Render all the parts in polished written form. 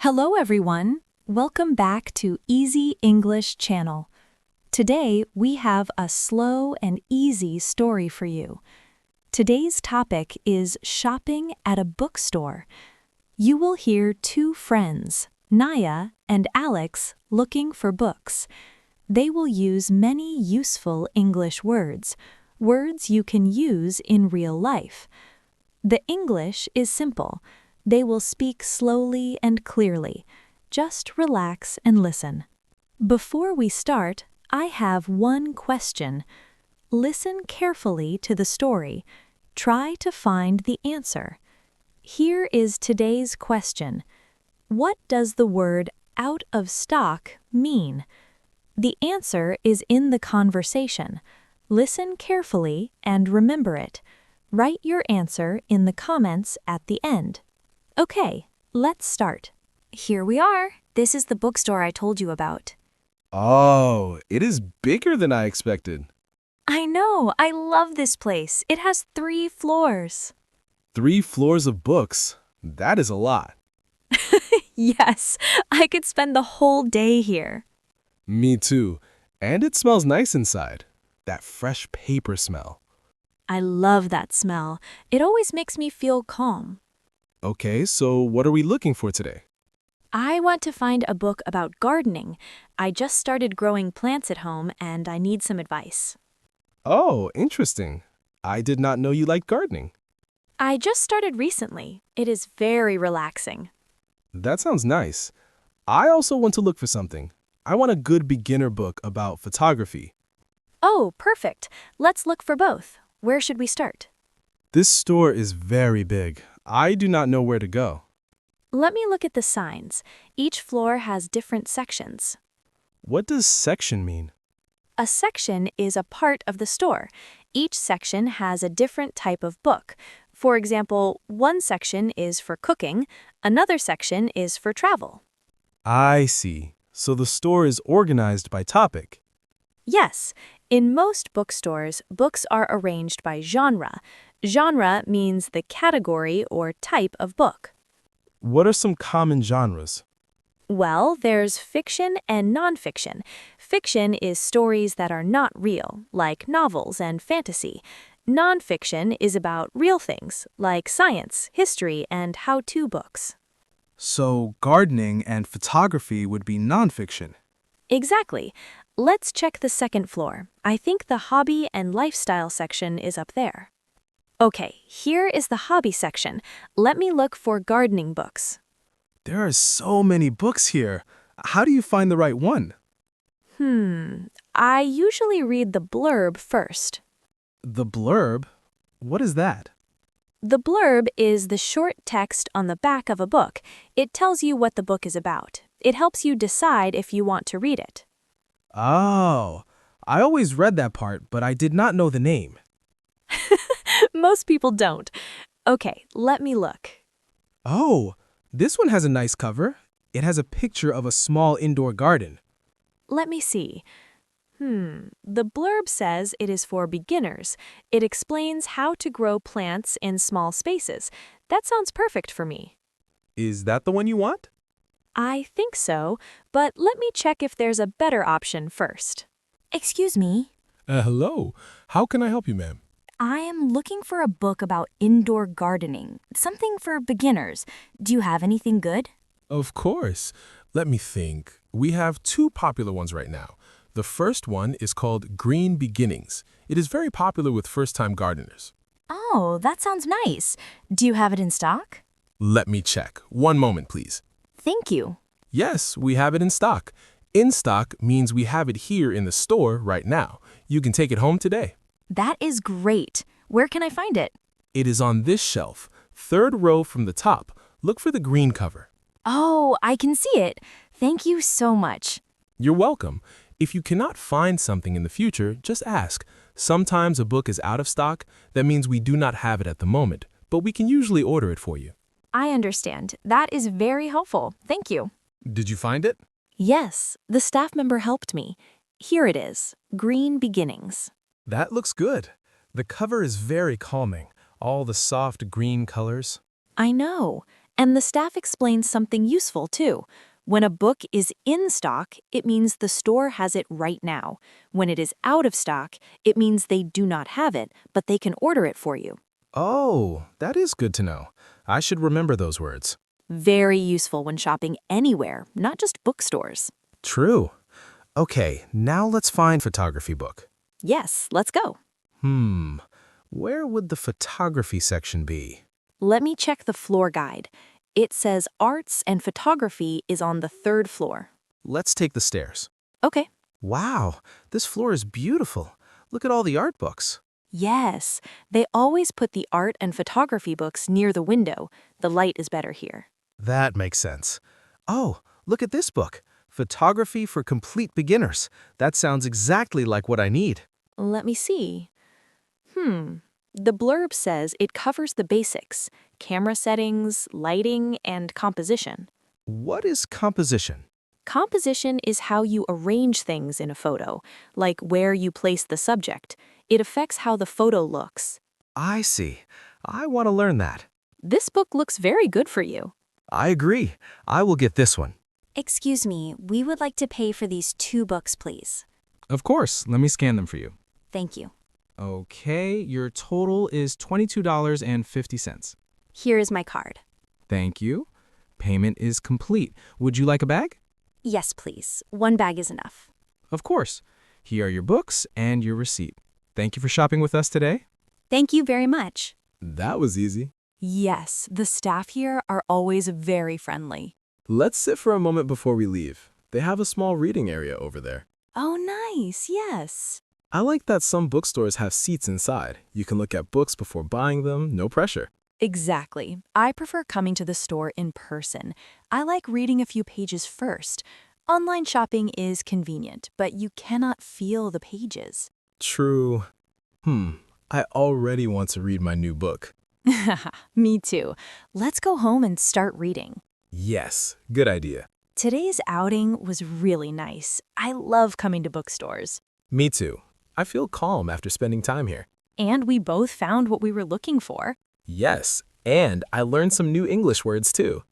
Hello everyone! Welcome back to Easy English Channel. Today we have a slow and easy story for you. Today's topic is shopping at a bookstore. You will hear two friends, Naya and Alex, looking for books. They will use many useful English words you can use in real life. The English is simple. They will speak slowly and clearly. Just relax and listen. Before we start, I have one question. Listen carefully to the story. Try to find the answer. Here is today's question. What does the word out of stock mean? The answer is in the conversation. Listen carefully and remember it. Write your answer in the comments at the end. Okay, let's start. Here we are. This is the bookstore I told you about. Oh, it is bigger than I expected. I know, I love this place. It has 3 floors. 3 floors of books. That is a lot. Yes, I could spend the whole day here. Me too. And it smells nice inside. That fresh paper smell. I love that smell. It always makes me feel calm. Okay, so what are we looking for today? I want to find a book about gardening. I just started growing plants at home and I need some advice. Oh, interesting. I did not know you liked gardening. I just started recently. It is very relaxing. That sounds nice. I also want to look for something. I want a good beginner book about photography. Oh, perfect. Let's look for both. Where should we start? This store is very big. I do not know where to go. Let me look at the signs. Each floor has different sections. What does section mean? A section is a part of the store. Each section has a different type of book. For example, one section is for cooking, another section is for travel. I see. So the store is organized by topic. Yes, in most bookstores, books are arranged by genre. Genre means the category or type of book. What are some common genres? Well, there's fiction and nonfiction. Fiction is stories that are not real, like novels and fantasy. Nonfiction is about real things, like science, history, and how-to books. So gardening and photography would be nonfiction. Exactly. Let's check the second floor. I think the hobby and lifestyle section is up there. Okay, here is the hobby section. Let me look for gardening books. There are so many books here. How do you find the right one? I usually read the blurb first. The blurb? What is that? The blurb is the short text on the back of a book. It tells you what the book is about. It helps you decide if you want to read it. Oh, I always read that part, but I did not know the name. Most people don't. Okay, let me look. Oh, this one has a nice cover. It has a picture of a small indoor garden. Let me see. The blurb says it is for beginners. It explains how to grow plants in small spaces. That sounds perfect for me. Is that the one you want? I think so, but let me check if there's a better option first. Excuse me. Hello. How can I help you, ma'am? I am looking for a book about indoor gardening, something for beginners. Do you have anything good? Of course. Let me think. We have 2 popular ones right now. The first one is called Green Beginnings. It is very popular with first-time gardeners. Oh, that sounds nice. Do you have it in stock? Let me check. One moment, please. Thank you. Yes, we have it in stock. In stock means we have it here in the store right now. You can take it home today. That is great. Where can I find it? It is on this shelf, 3rd row from the top. Look for the green cover. Oh, I can see it. Thank you so much. You're welcome. If you cannot find something in the future, just ask. Sometimes a book is out of stock. That means we do not have it at the moment, but we can usually order it for you. I understand. That is very helpful. Thank you. Did you find it? Yes, the staff member helped me. Here it is, Green Beginnings. That looks good. The cover is very calming. All the soft green colors. I know. And the staff explains something useful, too. When a book is in stock, it means the store has it right now. When it is out of stock, it means they do not have it, but they can order it for you. Oh, that is good to know. I should remember those words. Very useful when shopping anywhere, not just bookstores. True. Okay, now let's find photography book. Yes, let's go. Where would the photography section be? Let me check the floor guide. It says arts and photography is on the 3rd floor. Let's take the stairs. Okay. Wow, this floor is beautiful. Look at all the art books. Yes, they always put the art and photography books near the window. The light is better here. That makes sense. Oh, look at this book. Photography for Complete Beginners. That sounds exactly like what I need. Let me see. The blurb says it covers the basics: camera settings, lighting, and composition. What is composition? Composition is how you arrange things in a photo, like where you place the subject. It affects how the photo looks. I see. I want to learn that. This book looks very good for you. I agree. I will get this one. Excuse me, we would like to pay for these 2 books, please. Of course, let me scan them for you. Thank you. Okay, your total is $22.50. Here is my card. Thank you. Payment is complete. Would you like a bag? Yes, please. 1 bag is enough. Of course. Here are your books and your receipt. Thank you for shopping with us today. Thank you very much. That was easy. Yes, the staff here are always very friendly. Let's sit for a moment before we leave. They have a small reading area over there. Oh, nice, yes. I like that some bookstores have seats inside. You can look at books before buying them, no pressure. Exactly. I prefer coming to the store in person. I like reading a few pages first. Online shopping is convenient, but you cannot feel the pages. True. I already want to read my new book. Me too. Let's go home and start reading. Yes, good idea. Today's outing was really nice. I love coming to bookstores. Me too. I feel calm after spending time here. And we both found what we were looking for. Yes, and I learned some new English words too.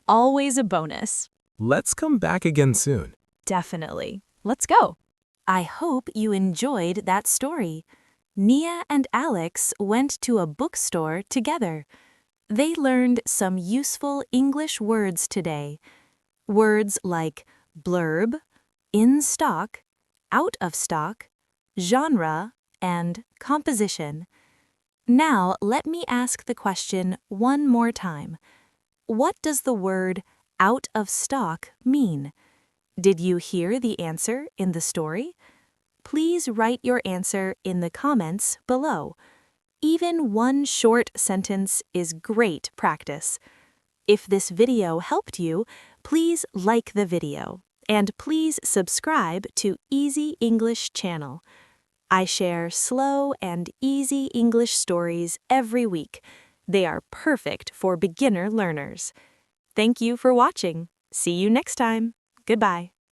Always a bonus. Let's come back again soon. Definitely. Let's go. I hope you enjoyed that story. Nia and Alex went to a bookstore together. They learned some useful English words today. Words like blurb, in stock, out of stock, genre, and composition. Now let me ask the question one more time. What does the word out of stock mean? Did you hear the answer in the story? Please write your answer in the comments below. Even one short sentence is great practice. If this video helped you, please like the video and please subscribe to Easy English channel. I share slow and easy English stories every week. They are perfect for beginner learners. Thank you for watching. See you next time. Goodbye.